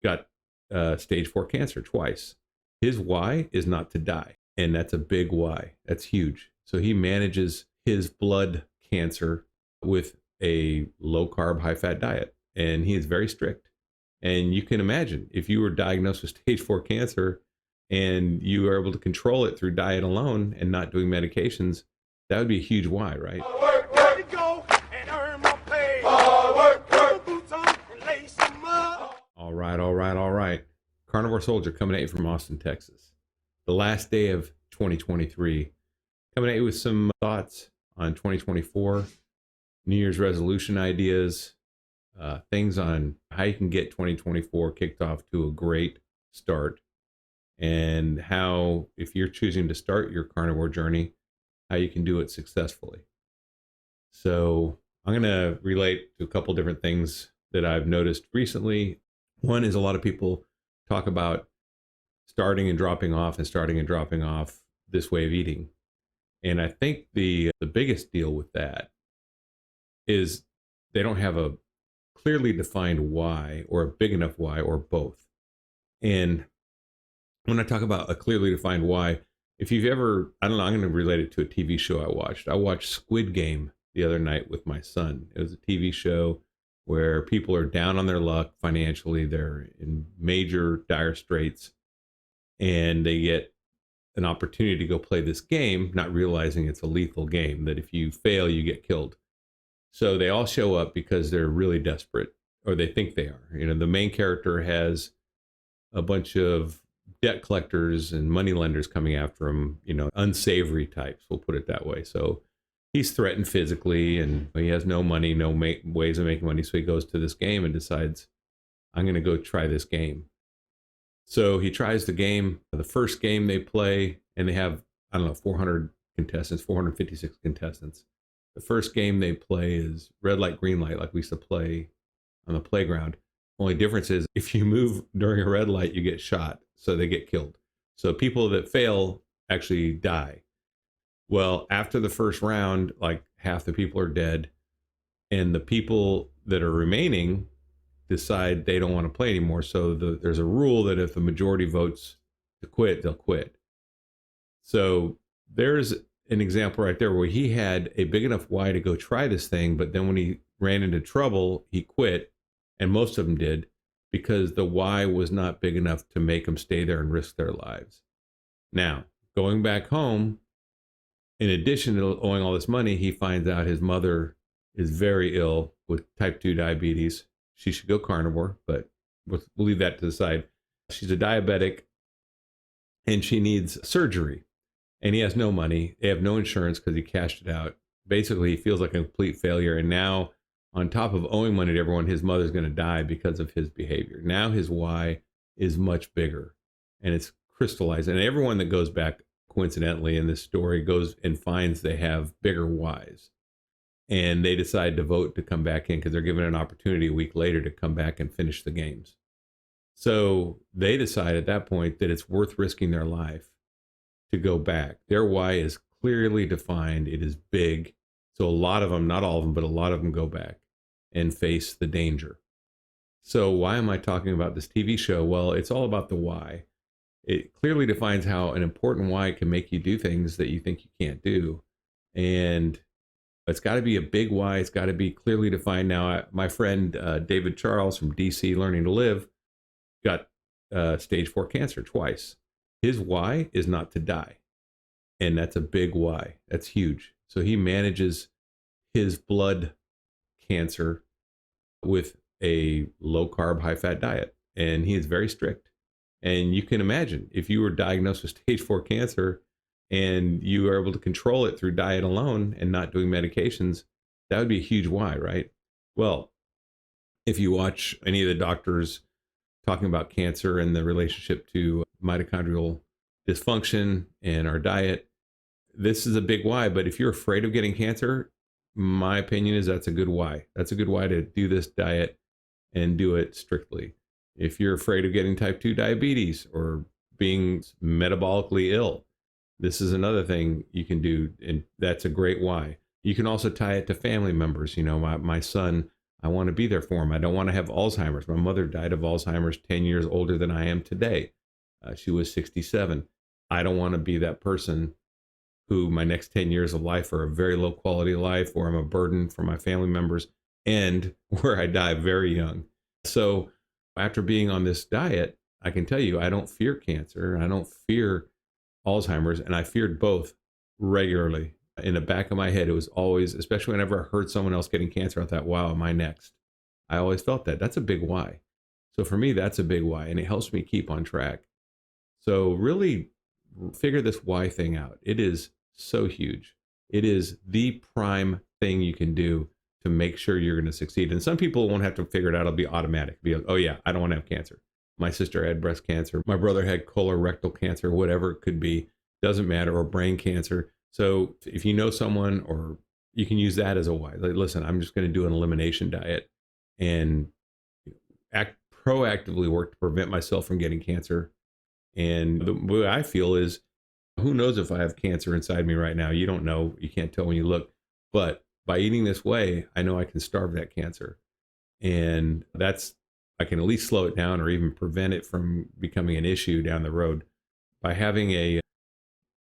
got stage 4 cancer twice. His why is not to die. And that's a big why. That's huge. So he manages his blood cancer with a low carb, high fat diet. And he is very strict. And you can imagine if you were diagnosed with stage 4 cancer and you are able to control it through diet alone and not doing medications, that would be a huge why, right? All right. Carnivore Soldier coming at you from Austin, Texas. The last day of 2023. Coming at you with some thoughts on 2024, New Year's resolution ideas, things on how you can get 2024 kicked off to a great start, and how, if you're choosing to start your carnivore journey, how you can do it successfully. So I'm going to relate to a couple different things that I've noticed recently. One is a lot of people talk about starting and dropping off this way of eating. And I think the biggest deal with that is they don't have a clearly defined why, or a big enough why, or both. And when I talk about a clearly defined why, if you've ever, I don't know, I'm going to relate it to a TV show I watched. I watched Squid Game the other night with my son. It was a TV show where people are down on their luck financially. They're in major dire straits, and they get an opportunity to go play this game, not realizing it's a lethal game, that if you fail, you get killed. So they all show up because they're really desperate, or they think they are. You know, the main character has a bunch of debt collectors and money lenders coming after him, you know, unsavory types, we'll put it that way. So he's threatened physically, and he has no money, no ways of making money. So he goes to this game and decides, I'm going to go try this game. So he tries the game, the first game they play, and they have, 400 contestants, 456 contestants. The first game they play is red light, green light, like we used to play on the playground. Only difference is if you move during a red light, you get shot. So they get killed. So people that fail actually die. Well, after the first round, like half the people are dead, and the people that are remaining decide they don't want to play anymore. So there's a rule that if the majority votes to quit, they'll quit. So there's an example right there where he had a big enough why to go try this thing, but then when he ran into trouble, he quit, and most of them did, because the why was not big enough to make them stay there and risk their lives. Now, going back home, in addition to owing all this money, he finds out his mother is very ill with type 2 diabetes. She should go carnivore, but we'll leave that to the side. She's a diabetic, and she needs surgery. And he has no money. They have no insurance because he cashed it out. Basically, he feels like a complete failure. And now, on top of owing money to everyone, his mother's going to die because of his behavior. Now his why is much bigger, and it's crystallized. And everyone that goes back, coincidentally, in this story goes and finds they have bigger whys. And they decide to vote to come back in because they're given an opportunity a week later to come back and finish the games. So they decide at that point that it's worth risking their life to go back. Their why is clearly defined. It is big. So a lot of them, not all of them, but a lot of them go back and face the danger. So why am I talking about this TV show? Well, it's all about the why. It clearly defines how an important why can make you do things that you think you can't do. And it's got to be a big why. It's got to be clearly defined. Now, my friend David Charles from DC Learning to Live got stage 4 cancer twice. His why is not to die. And that's a big why. That's huge. So he manages his blood cancer with a low carb, high fat diet. And he is very strict. And you can imagine if you were diagnosed with stage 4 cancer and you are able to control it through diet alone and not doing medications, that would be a huge why, right? Well, if you watch any of the doctors talking about cancer and the relationship to mitochondrial dysfunction and our diet, this is a big why. But if you're afraid of getting cancer, my opinion is that's a good why. That's a good why to do this diet and do it strictly. If you're afraid of getting type 2 diabetes or being metabolically ill, this is another thing you can do, and that's a great why. You can also tie it to family members. You know, my son, I want to be there for them. I don't want to have Alzheimer's. My mother died of Alzheimer's 10 years older than I am today. She was 67. I don't want to be that person who my next 10 years of life are a very low quality of life, or I'm a burden for my family members, and where I die very young. So after being on this diet, I can tell you, I don't fear cancer. I don't fear Alzheimer's, and I feared both regularly. In the back of my head, it was always, especially whenever I heard someone else getting cancer, I thought, wow, am I next? I always felt that. That's a big why. So for me, that's a big why, and it helps me keep on track. So really figure this why thing out. It is so huge. It is the prime thing you can do to make sure you're going to succeed. And some people won't have to figure it out. It'll be automatic. Be like, oh yeah, I don't want to have cancer. My sister had breast cancer. My brother had colorectal cancer, whatever it could be. Doesn't matter, or brain cancer. So if you know someone, or you can use that as a why. Like, listen, I'm just going to do an elimination diet and proactively work to prevent myself from getting cancer. And the way I feel is, who knows if I have cancer inside me right now? You don't know. You can't tell when you look. But by eating this way, I know I can starve that cancer. And I can at least slow it down, or even prevent it from becoming an issue down the road. By having a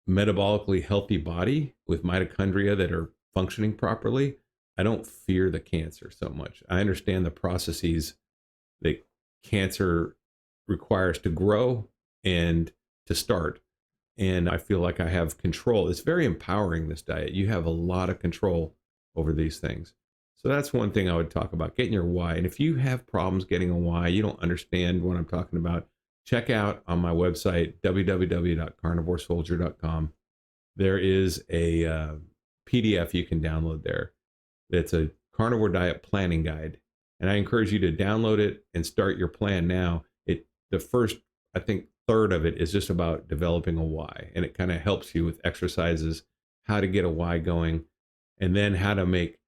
metabolically healthy body with mitochondria that are functioning properly, I don't fear the cancer so much. I understand the processes that cancer requires to grow and to start. And I feel like I have control. It's very empowering, this diet. You have a lot of control over these things. So that's one thing I would talk about, getting your why. And if you have problems getting a why, you don't understand what I'm talking about, check out on my website, www.carnivoresoldier.com. There is a PDF you can download there. It's a carnivore diet planning guide. And I encourage you to download it and start your plan now. The first, I think, third of it is just about developing a why. And it kind of helps you with exercises, how to get a why going, and then how to make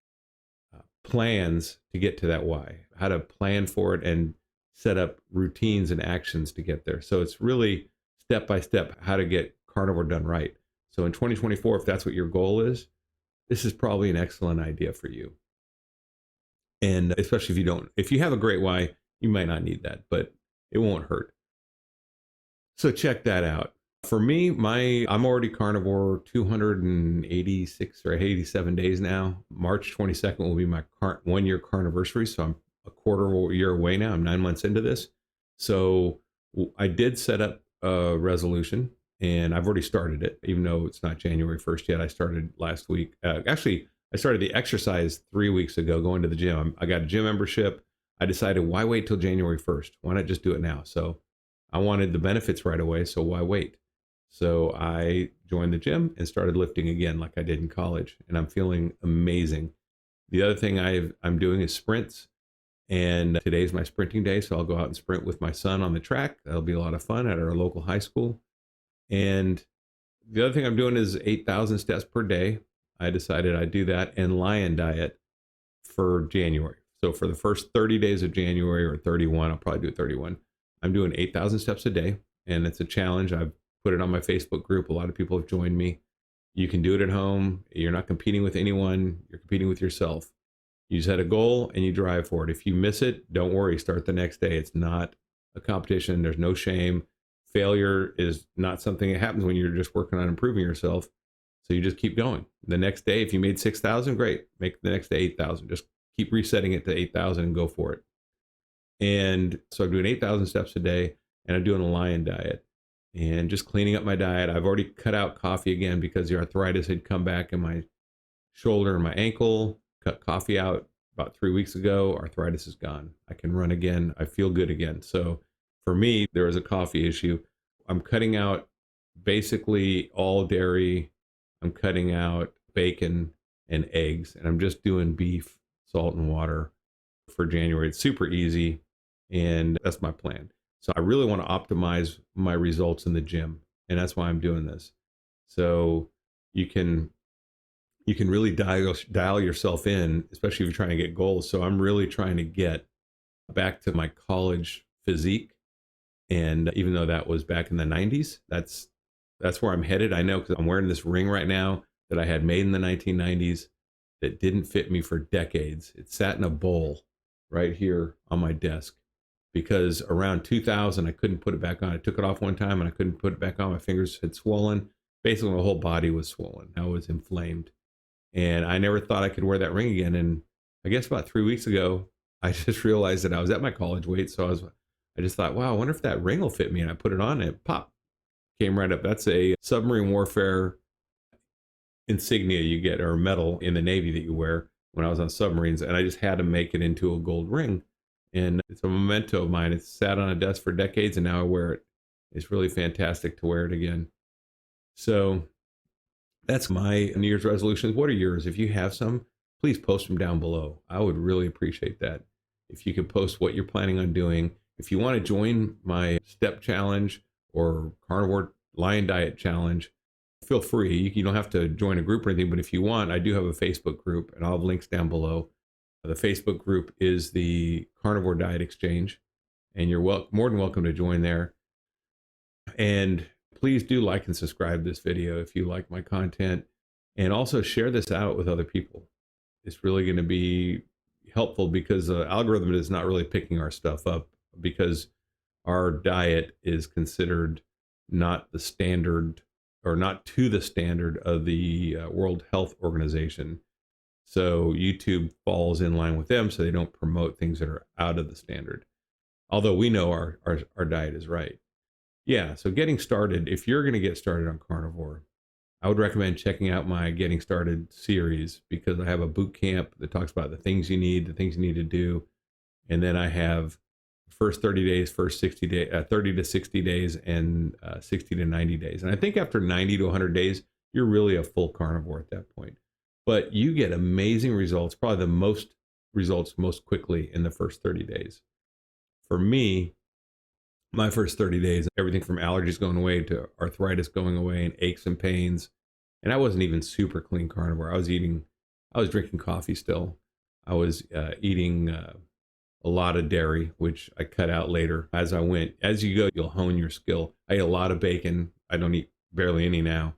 plans to get to that why, how to plan for it and set up routines and actions to get there. So it's really step by step how to get carnivore done right. So in 2024, if that's what your goal is, this is probably an excellent idea for you. And especially if you have a great why, you might not need that, but it won't hurt. So check that out. For me, I'm already carnivore 286 or 87 days now. March 22nd will be my 1 year carniversary. So I'm a quarter year away now. I'm 9 months into this. So I did set up a resolution, and I've already started it, even though it's not January 1st yet. I started last week. Actually, I started the exercise 3 weeks ago, going to the gym. I got a gym membership. I decided, why wait till January 1st? Why not just do it now? So I wanted the benefits right away, so why wait? So I joined the gym and started lifting again like I did in college, and I'm feeling amazing. The other thing I'm doing is sprints, and today's my sprinting day, so I'll go out and sprint with my son on the track. That'll be a lot of fun at our local high school. And the other thing I'm doing is 8,000 steps per day. I decided I'd do that and lion diet for January. So for the first 30 days of January, or 31, I'll probably do it 31. I'm doing 8,000 steps a day, and it's a challenge. I've put it on my Facebook group. A lot of people have joined me. You can do it at home. You're not competing with anyone. You're competing with yourself. You set a goal and you drive for it. If you miss it, don't worry. Start the next day. It's not a competition. There's no shame. Failure is not something that happens when you're just working on improving yourself. So you just keep going. The next day, if you made 6,000, great. Make the next day 8,000. Just keep resetting it to 8,000 and go for it. And so I'm doing 8,000 steps a day, and I'm doing a lion diet and just cleaning up my diet. I've already cut out coffee again because the arthritis had come back in my shoulder and my ankle. Cut coffee out about 3 weeks ago. Arthritis is gone. I can run again. I feel good again. So for me, there is a coffee issue. I'm cutting out basically all dairy. I'm cutting out bacon and eggs, and I'm just doing beef, salt, and water for January. It's super easy, and that's my plan. So I really want to optimize my results in the gym, and that's why I'm doing this. So you can really dial yourself in, especially if you're trying to get goals. So I'm really trying to get back to my college physique, and even though that was back in the 90s, that's where I'm headed. I know, because I'm wearing this ring right now that I had made in the 1990s that didn't fit me for decades. It sat in a bowl right here on my desk, because around 2000 I couldn't put it back on. I took it off one time and I couldn't put it back on. My fingers had swollen. Basically my whole body was swollen. I was inflamed, and I never thought I could wear that ring again. And I guess about 3 weeks ago I just realized that I was at my college weight. So I just thought, wow, I wonder if that ring will fit me. And I put it on and it pop came right up. That's a submarine warfare insignia you get, or medal in the Navy that you wear, when I was on submarines. And I just had to make it into a gold ring. And it's a memento of mine. It's sat on a desk for decades, and now I wear it. It's really fantastic to wear it again. So that's my New Year's resolutions. What are yours? If you have some, please post them down below. I would really appreciate that. If you could post what you're planning on doing. If you want to join my step challenge or carnivore lion diet challenge, feel free. You don't have to join a group or anything, but if you want, I do have a Facebook group, and I'll have links down below. The Facebook group is the Carnivore Diet Exchange, and you're more than welcome to join there. And please do like and subscribe this video if you like my content, and also share this out with other people. It's really going to be helpful, because the algorithm is not really picking our stuff up, because our diet is considered not the standard, or not to the standard of the World Health Organization. So YouTube falls in line with them, so they don't promote things that are out of the standard. Although we know our diet is right. Yeah, so getting started, if you're going to get started on carnivore, I would recommend checking out my Getting Started series, because I have a boot camp that talks about the things you need to do. And then I have first 30 days, first 60 days, 30 to 60 days, and 60 to 90 days. And I think after 90 to 100 days, you're really a full carnivore at that point. But you get amazing results, probably the most results most quickly in the first 30 days. For me, my first 30 days, everything from allergies going away to arthritis going away and aches and pains. And I wasn't even super clean carnivore. I was drinking coffee still. I was eating a lot of dairy, which I cut out later as I went. As you go, you'll hone your skill. I ate a lot of bacon. I don't eat barely any now.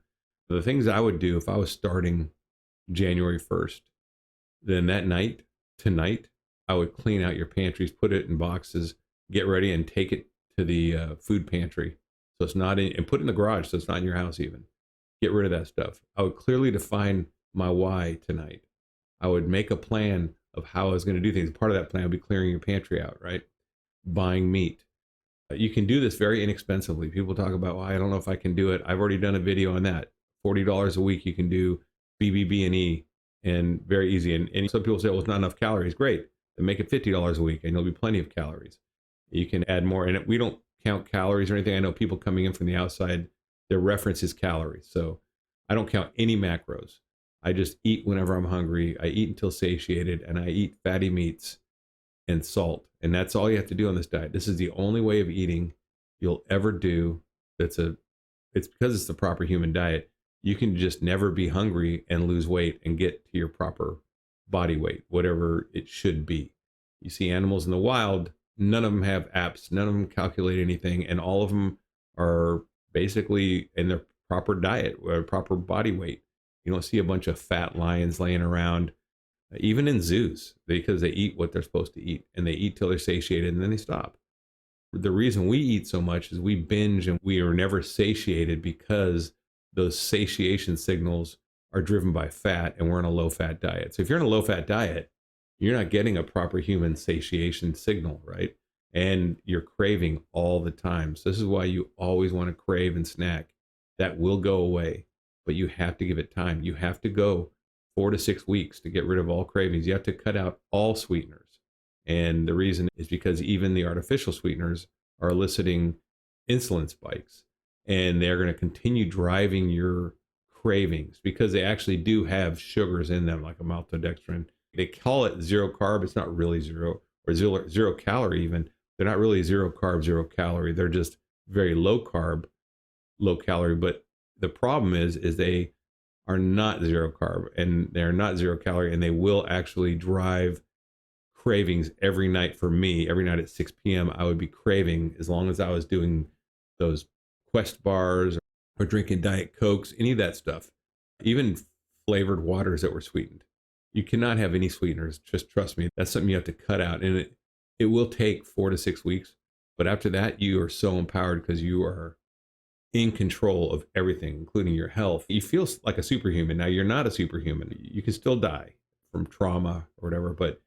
But the things I would do if I was starting January 1st, then that night, tonight, I would clean out your pantries, put it in boxes, get ready, and take it to the food pantry. So it's not in, and put it in the garage, so it's not in your house even. Get rid of that stuff. I would clearly define my why tonight. I would make a plan of how I was going to do things. Part of that plan would be clearing your pantry out, right? Buying meat. You can do this very inexpensively. People talk about, well, I don't know if I can do it. I've already done a video on that. $40 a week, you can do BBB&E, and very easy. And some people say, well, it's not enough calories. Great. Then make it $50 a week, and there'll be plenty of calories. You can add more. And we don't count calories or anything. I know people coming in from the outside, their reference is calories. So I don't count any macros. I just eat whenever I'm hungry. I eat until satiated, and I eat fatty meats and salt. And that's all you have to do on this diet. This is the only way of eating you'll ever do. It's because it's the proper human diet. You can just never be hungry and lose weight and get to your proper body weight, whatever it should be. You see animals in the wild, none of them have apps, none of them calculate anything, and all of them are basically in their proper diet or proper body weight. You don't see a bunch of fat lions laying around, even in zoos, because they eat what they're supposed to eat, and they eat till they're satiated, and then they stop. The reason we eat so much is we binge, and we are never satiated, because those satiation signals are driven by fat, and we're in a low-fat diet. So if you're in a low-fat diet, you're not getting a proper human satiation signal, right? And you're craving all the time. So this is why you always want to crave and snack. That will go away, but you have to give it time. You have to go 4 to 6 weeks to get rid of all cravings. You have to cut out all sweeteners. And the reason is because even the artificial sweeteners are eliciting insulin spikes, and they're going to continue driving your cravings, because they actually do have sugars in them, like a maltodextrin. They call it zero carb. It's not really zero, or zero calorie even. They're not really zero carb, zero calorie. They're just very low carb, low calorie. But the problem is they are not zero carb, and they're not zero calorie, and they will actually drive cravings every night. For me, every night at 6 p.m., I would be craving, as long as I was doing those Quest bars or drinking Diet Cokes, any of that stuff, even flavored waters that were sweetened. You cannot have any sweeteners. Just trust me. That's something you have to cut out. And it will take 4 to 6 weeks. But after that, you are so empowered because you are in control of everything, including your health. You feel like a superhuman. Now, you're not a superhuman. You can still die from trauma or whatever, but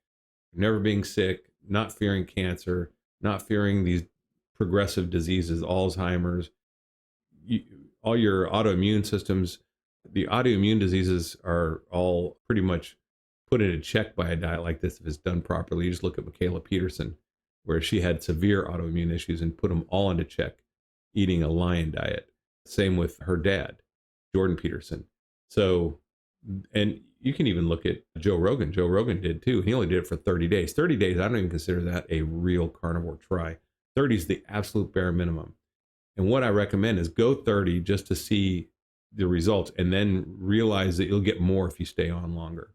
never being sick, not fearing cancer, not fearing these progressive diseases, Alzheimer's, all your autoimmune systems. The autoimmune diseases are all pretty much put into check by a diet like this if it's done properly. You just look at Michaela Peterson, where she had severe autoimmune issues and put them all into check eating a lion diet. Same with her dad, Jordan Peterson. So, and you can even look at Joe Rogan. Joe Rogan did too. He only did it for 30 days. 30 days, I don't even consider that a real carnivore try. 30 is the absolute bare minimum. And what I recommend is go 30 just to see the results and then realize that you'll get more if you stay on longer.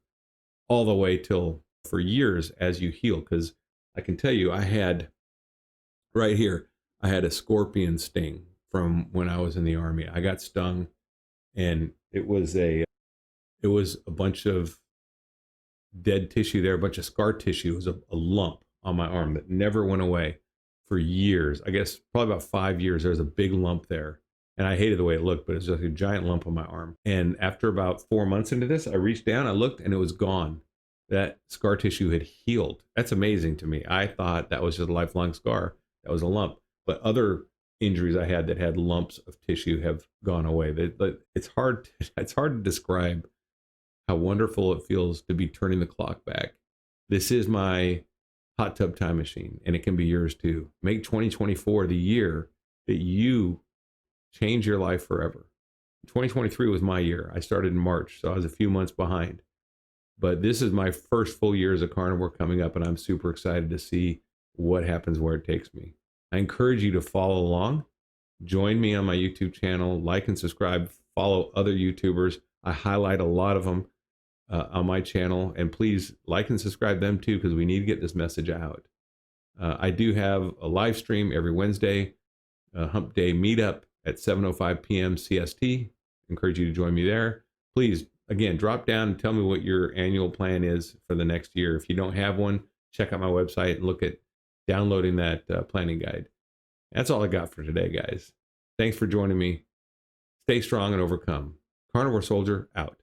All the way till for years as you heal. Because I can tell you, I had right here, I had a scorpion sting from when I was in the Army. I got stung, and it was a bunch of dead tissue there, a bunch of scar tissue. It was a lump on my arm that never went away for years. I guess probably about 5 years. There was a big lump there, and I hated the way it looked, but it was just a giant lump on my arm. And after about 4 months into this, I reached down, I looked, and it was gone. That scar tissue had healed. That's amazing to me. I thought that was just a lifelong scar. That was a lump. But other injuries I had that had lumps of tissue have gone away. It's hard to describe how wonderful it feels to be turning the clock back. This is my hot tub time machine, and it can be yours too. Make 2024 the year that you change your life forever. 2023 was my year. I started in March, so I was a few months behind. But this is my first full year as a carnivore coming up, and I'm super excited to see what happens where it takes me. I encourage you to follow along. Join me on my YouTube channel, like and subscribe, follow other YouTubers. I highlight a lot of them on my channel, and please like and subscribe them too, because we need to get this message out. I do have a live stream every Wednesday, Hump Day Meetup at 7:05 p.m. CST. Encourage you to join me there. Please, again, drop down and tell me what your annual plan is for the next year. If you don't have one, check out my website and look at downloading that planning guide. That's all I got for today, guys. Thanks for joining me. Stay strong and overcome. Carnivore Soldier out.